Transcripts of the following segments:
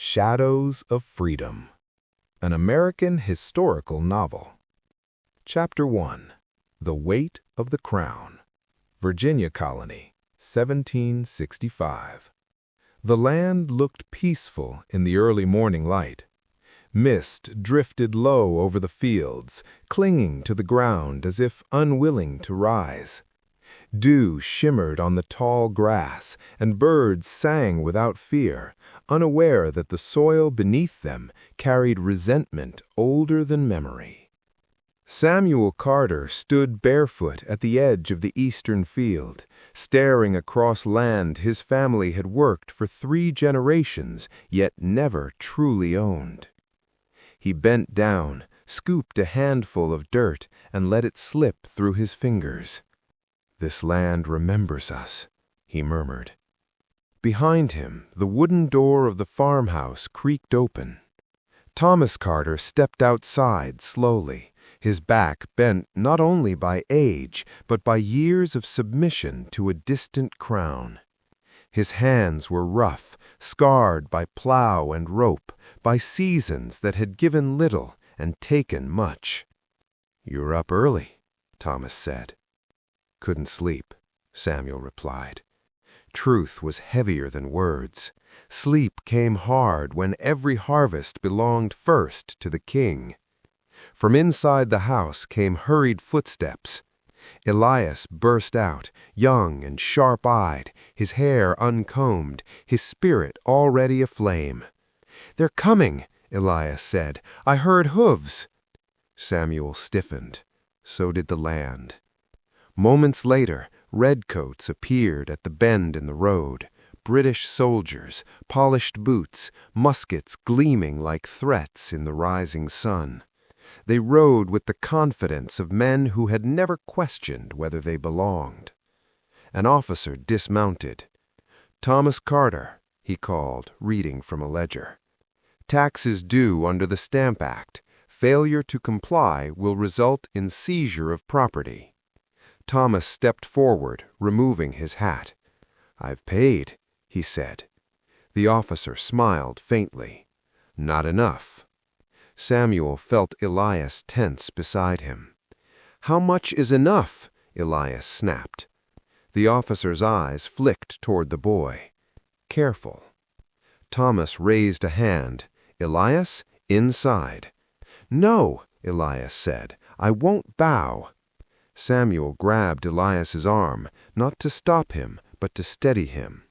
Shadows of Freedom, an American historical novel. Chapter 1. The Weight of the Crown. Virginia Colony, 1765. The land looked peaceful in the early morning light. Mist drifted low over the fields, clinging to the ground as if unwilling to rise. Dew shimmered on the tall grass, and birds sang without fear, unaware that the soil beneath them carried resentment older than memory. Samuel Carter stood barefoot at the edge of the eastern field, staring across land his family had worked for 3 generations, yet never truly owned. He bent down, scooped a handful of dirt, and let it slip through his fingers. "This land remembers us," he murmured. Behind him, the wooden door of the farmhouse creaked open. Thomas Carter stepped outside slowly, his back bent not only by age, but by years of submission to a distant crown. His hands were rough, scarred by plow and rope, by seasons that had given little and taken much. "You're up early," Thomas said. "Couldn't sleep," Samuel replied. Truth was heavier than words. Sleep came hard when every harvest belonged first to the king. From inside the house came hurried footsteps. Elias burst out, young and sharp-eyed, his hair uncombed, his spirit already aflame. "They're coming," Elias said. "I heard hooves." Samuel stiffened. So did the land. Moments later, redcoats appeared at the bend in the road, British soldiers, polished boots, muskets gleaming like threats in the rising sun. They rode with the confidence of men who had never questioned whether they belonged. An officer dismounted. "Thomas Carter," he called, reading from a ledger. "Taxes due under the Stamp Act. Failure to comply will result in seizure of property." Thomas stepped forward, removing his hat. "I've paid," he said. The officer smiled faintly. "Not enough." Samuel felt Elias tense beside him. "How much is enough?" Elias snapped. The officer's eyes flicked toward the boy. "Careful." Thomas raised a hand. "Elias, inside." "No," Elias said. "I won't bow." Samuel grabbed Elias's arm, not to stop him, but to steady him.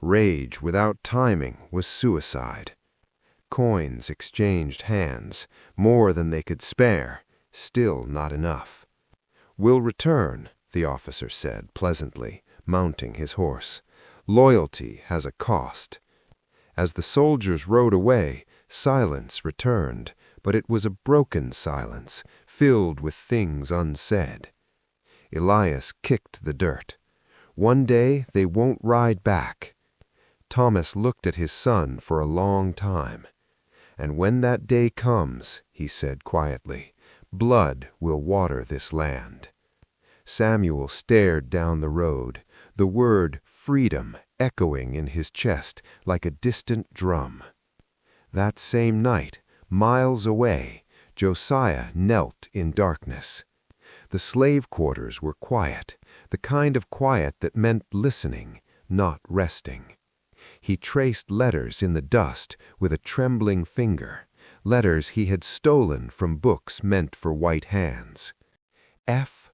Rage without timing was suicide. Coins exchanged hands, more than they could spare, still not enough. "We'll return," the officer said pleasantly, mounting his horse. "Loyalty has a cost." As the soldiers rode away, silence returned, but it was a broken silence, filled with things unsaid. Elias kicked the dirt. "One day they won't ride back." Thomas looked at his son for a long time. "And when that day comes," he said quietly, "blood will water this land." Samuel stared down the road, the word freedom echoing in his chest like a distant drum. That same night, miles away, Josiah knelt in darkness. The slave quarters were quiet, the kind of quiet that meant listening, not resting. He traced letters in the dust with a trembling finger, letters he had stolen from books meant for white hands. Freedom.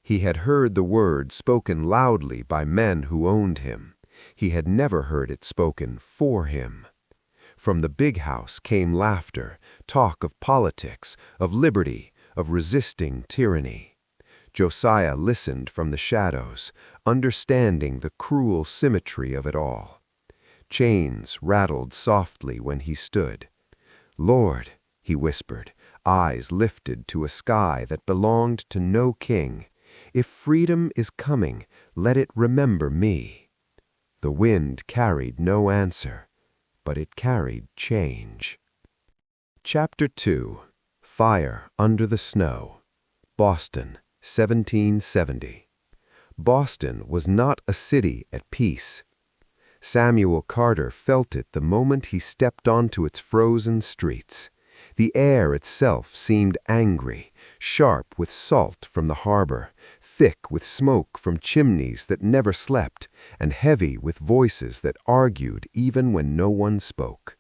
He had heard the word spoken loudly by men who owned him. He had never heard it spoken for him. From the big house came laughter, talk of politics, of liberty, of resisting tyranny. Josiah listened from the shadows, understanding the cruel symmetry of it all. Chains rattled softly when he stood. "Lord," he whispered, eyes lifted to a sky that belonged to no king, "if freedom is coming, let it remember me." The wind carried no answer, but it carried change. Chapter 2. Fire Under the Snow. Boston, 1770. Boston was not a city at peace. Samuel Carter felt it the moment he stepped onto its frozen streets. The air itself seemed angry, sharp with salt from the harbor, thick with smoke from chimneys that never slept, and heavy with voices that argued even when no one spoke.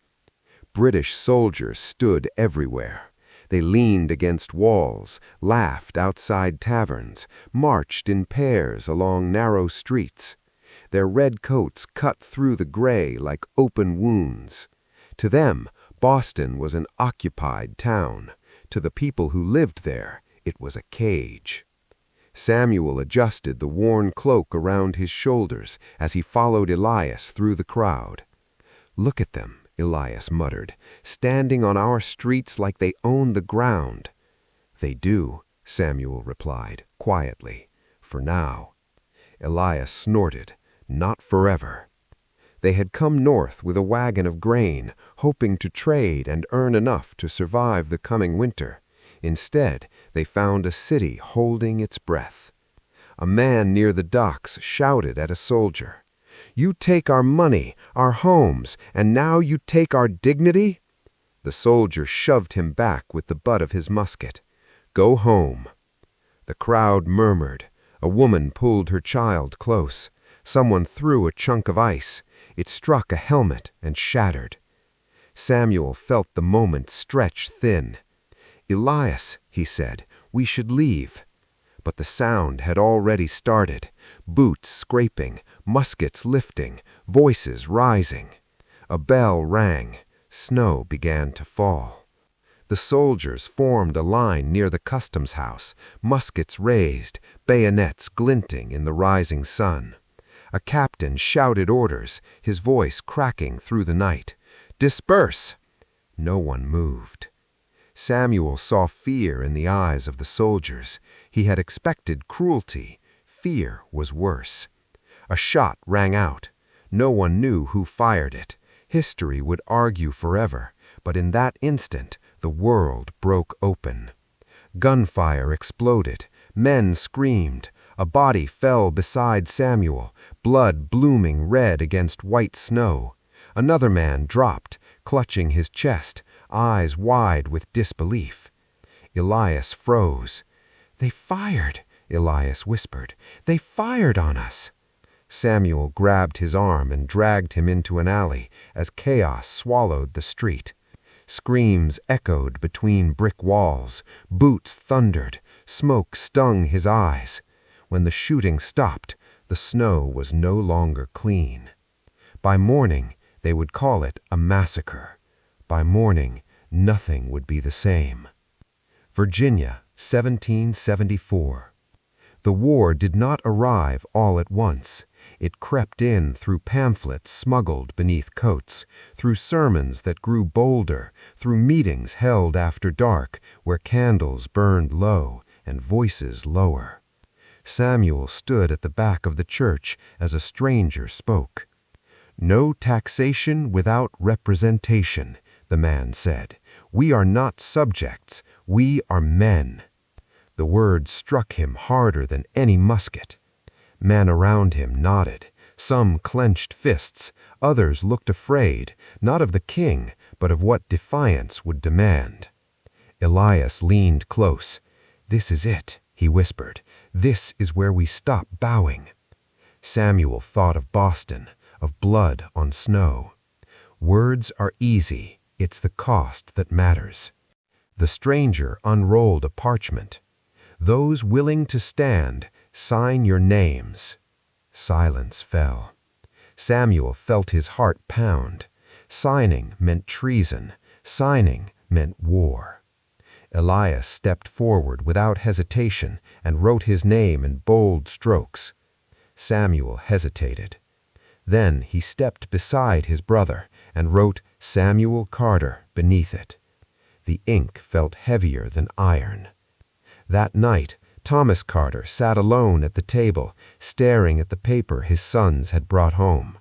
British soldiers stood everywhere. They leaned against walls, laughed outside taverns, marched in pairs along narrow streets. Their red coats cut through the gray like open wounds. To them, Boston was an occupied town. To the people who lived there, it was a cage. Samuel adjusted the worn cloak around his shoulders as he followed Elias through the crowd. "Look at them," Elias muttered, "standing on our streets like they own the ground." "They do," Samuel replied, quietly, "for now." Elias snorted, "Not forever." They had come north with a wagon of grain, hoping to trade and earn enough to survive the coming winter. Instead, they found a city holding its breath. A man near the docks shouted at a soldier, "You take our money, our homes, and now you take our dignity?" The soldier shoved him back with the butt of his musket. "Go home." The crowd murmured. A woman pulled her child close. Someone threw a chunk of ice. It struck a helmet and shattered. Samuel felt the moment stretch thin. "Elias," he said, "we should leave." But the sound had already started. Boots scraping, muskets lifting, voices rising. A bell rang. Snow began to fall. The soldiers formed a line near the customs house, muskets raised, bayonets glinting in the rising sun. A captain shouted orders, his voice cracking through the night. "Disperse!" No one moved. Samuel saw fear in the eyes of the soldiers. He had expected cruelty. Fear was worse. A shot rang out. No one knew who fired it. History would argue forever, but in that instant, the world broke open. Gunfire exploded. Men screamed. A body fell beside Samuel, blood blooming red against white snow. Another man dropped, clutching his chest, eyes wide with disbelief. Elias froze. "They fired," Elias whispered. "They fired on us." Samuel grabbed his arm and dragged him into an alley as chaos swallowed the street. Screams echoed between brick walls. Boots thundered. Smoke stung his eyes. When the shooting stopped, the snow was no longer clean. By morning, they would call it a massacre. By morning, nothing would be the same. Virginia, 1774. The war did not arrive all at once. It crept in through pamphlets smuggled beneath coats, through sermons that grew bolder, through meetings held after dark where candles burned low and voices lower. Samuel stood at the back of the church as a stranger spoke. "No taxation without representation," the man said. "We are not subjects, we are men." The words struck him harder than any musket. Men around him nodded. Some clenched fists, others looked afraid, not of the king, but of what defiance would demand. Elias leaned close. "This is it," he whispered. "This is where we stop bowing." Samuel thought of Boston, of blood on snow. Words are easy, it's the cost that matters. The stranger unrolled a parchment. "Those willing to stand, sign your names." Silence fell. Samuel felt his heart pound. Signing meant treason. Signing meant war. Elias stepped forward without hesitation and wrote his name in bold strokes. Samuel hesitated. Then he stepped beside his brother and wrote Samuel Carter beneath it. The ink felt heavier than iron. That night, Thomas Carter sat alone at the table, staring at the paper his sons had brought home.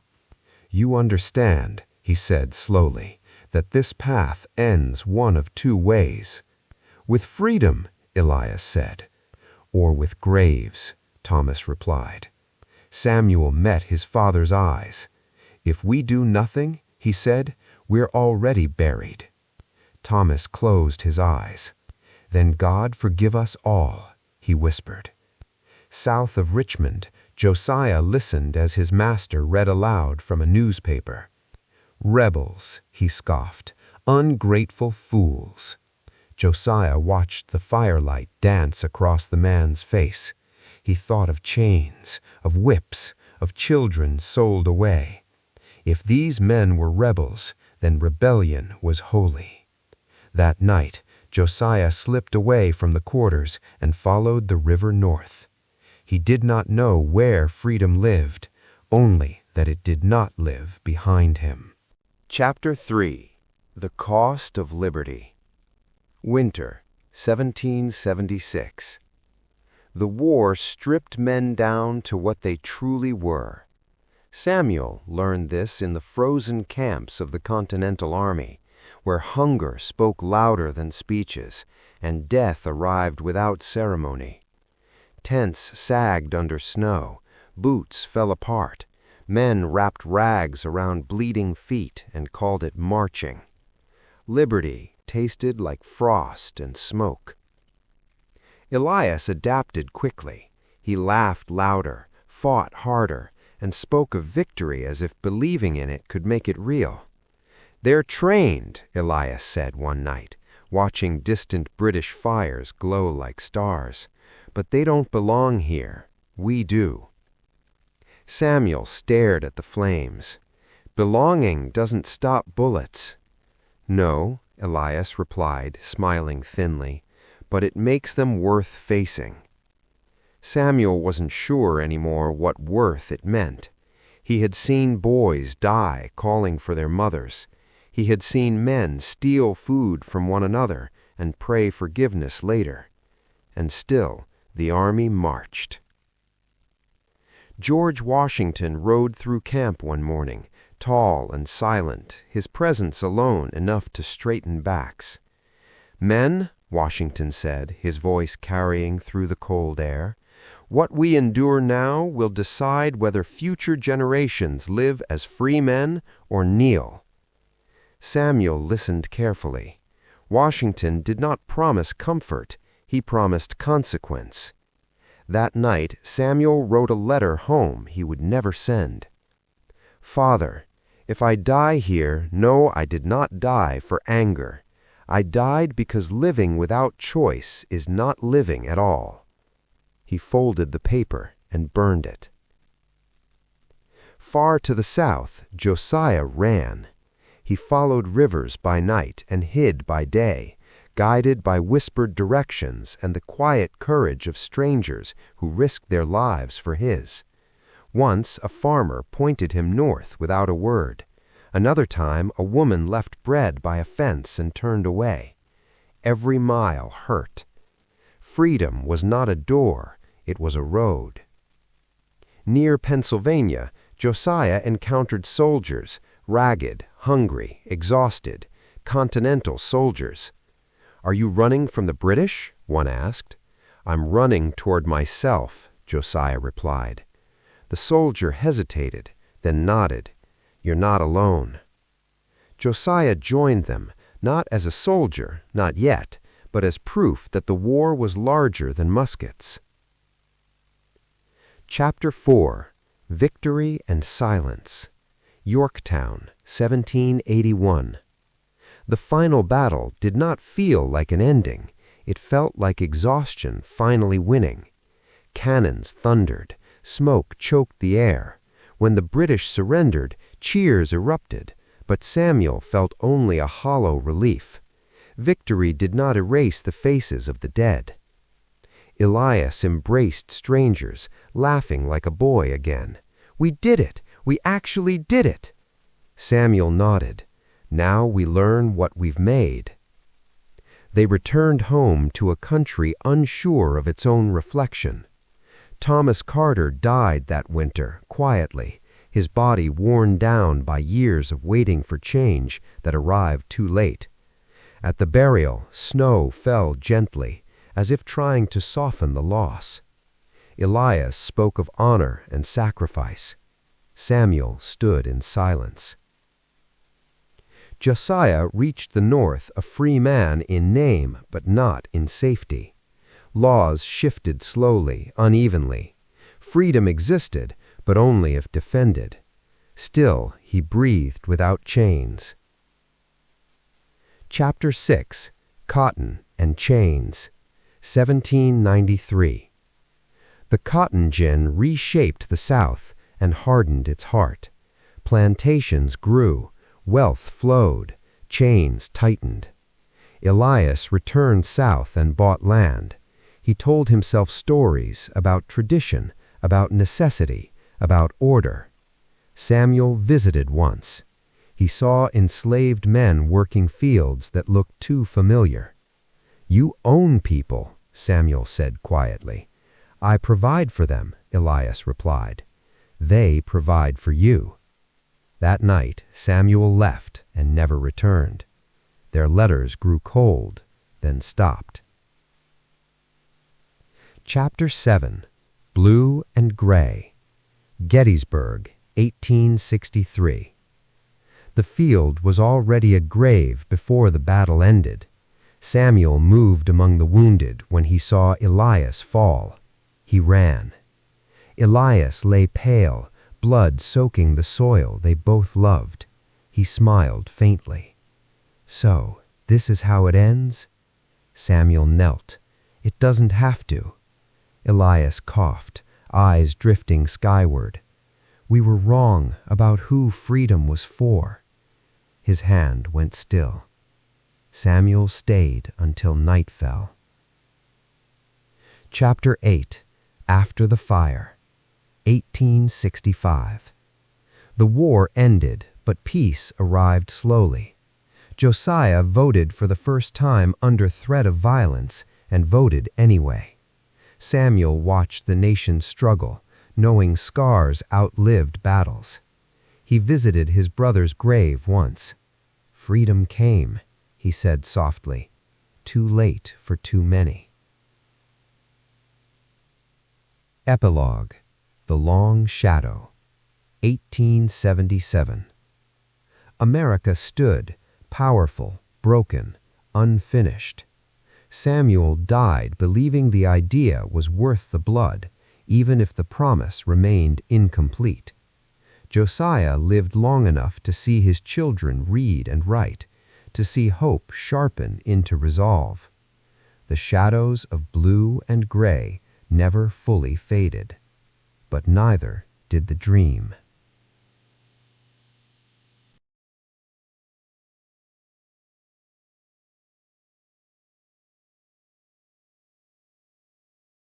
"You understand," he said slowly, "that this path ends one of two ways." "With freedom," Elias said. "Or with graves," Thomas replied. Samuel met his father's eyes. "If we do nothing," he said, "we're already buried." Thomas closed his eyes. "Then God forgive us all," he whispered. South of Richmond, Josiah listened as his master read aloud from a newspaper. "Rebels," he scoffed, "ungrateful fools." Josiah watched the firelight dance across the man's face. He thought of chains, of whips, of children sold away. If these men were rebels, then rebellion was holy. That night, Josiah slipped away from the quarters and followed the river north. He did not know where freedom lived, only that it did not live behind him. Chapter 3. The Cost of Liberty. Winter, 1776. The war stripped men down to what they truly were. Samuel learned this in the frozen camps of the Continental Army, where hunger spoke louder than speeches, and death arrived without ceremony. Tents sagged under snow, boots fell apart, men wrapped rags around bleeding feet and called it marching. Liberty tasted like frost and smoke. Elias adapted quickly. He laughed louder, fought harder, and spoke of victory as if believing in it could make it real. "They're trained," Elias said one night, watching distant British fires glow like stars. "But they don't belong here. We do." Samuel stared at the flames. "Belonging doesn't stop bullets." "No," Elias replied, smiling thinly, "but it makes them worth facing." Samuel wasn't sure anymore what worth it meant. He had seen boys die calling for their mothers. He had seen men steal food from one another and pray forgiveness later. And still, the army marched. George Washington rode through camp one morning, tall and silent, his presence alone enough to straighten backs. "Men," Washington said, his voice carrying through the cold air, "what we endure now will decide whether future generations live as free men or kneel." Samuel listened carefully. Washington did not promise comfort, he promised consequence. That night, Samuel wrote a letter home he would never send. "Father, if I die here, know I did not die for anger. I died because living without choice is not living at all." He folded the paper and burned it. Far to the south, Josiah ran. He followed rivers by night and hid by day, guided by whispered directions and the quiet courage of strangers who risked their lives for his. Once a farmer pointed him north without a word. Another time a woman left bread by a fence and turned away. Every mile hurt. Freedom was not a door, it was a road. Near Pennsylvania, Josiah encountered soldiers, ragged, hungry, exhausted, Continental soldiers. "Are you running from the British?" one asked. "I'm running toward myself," Josiah replied. The soldier hesitated, then nodded. "You're not alone." Josiah joined them, not as a soldier, not yet, but as proof that the war was larger than muskets. Chapter 4. Victory and Silence. Yorktown, 1781. The final battle did not feel like an ending. It felt like exhaustion finally winning. Cannons thundered. Smoke choked the air. When the British surrendered, cheers erupted, but Samuel felt only a hollow relief. Victory did not erase the faces of the dead. Elias embraced strangers, laughing like a boy again. "We did it! We actually did it!" Samuel nodded. "Now we learn what we've made." They returned home to a country unsure of its own reflection. Thomas Carter died that winter, quietly, his body worn down by years of waiting for change that arrived too late. At the burial, snow fell gently, as if trying to soften the loss. Elias spoke of honor and sacrifice. Samuel stood in silence. Josiah reached the north a free man in name, but not in safety. Laws shifted slowly, unevenly. Freedom existed, but only if defended. Still, he breathed without chains. Chapter 6, Cotton and Chains, 1793. The cotton gin reshaped the South and hardened its heart. Plantations grew, wealth flowed, chains tightened. Elias returned south and bought land. He told himself stories about tradition, about necessity, about order. Samuel visited once. He saw enslaved men working fields that looked too familiar. "You own people," Samuel said quietly. "I provide for them," Elias replied. "They provide for you." That night, Samuel left and never returned. Their letters grew cold, then stopped. Chapter 7, Blue and Gray, Gettysburg, 1863. The field was already a grave before the battle ended. Samuel moved among the wounded when he saw Elias fall. He ran. Elias lay pale, blood soaking the soil they both loved. He smiled faintly. "So, this is how it ends?" Samuel knelt. "It doesn't have to." Elias coughed, eyes drifting skyward. "We were wrong about who freedom was for." His hand went still. Samuel stayed until night fell. Chapter 8, After the Fire, 1865. The war ended, but peace arrived slowly. Josiah voted for the first time under threat of violence and voted anyway. Samuel watched the nation struggle, knowing scars outlived battles. He visited his brother's grave once. "Freedom came," he said softly, "too late for too many." Epilogue, The Long Shadow, 1877. America stood, powerful, broken, unfinished. Samuel died believing the idea was worth the blood, even if the promise remained incomplete. Josiah lived long enough to see his children read and write, to see hope sharpen into resolve. The shadows of blue and gray never fully faded, but neither did the dream.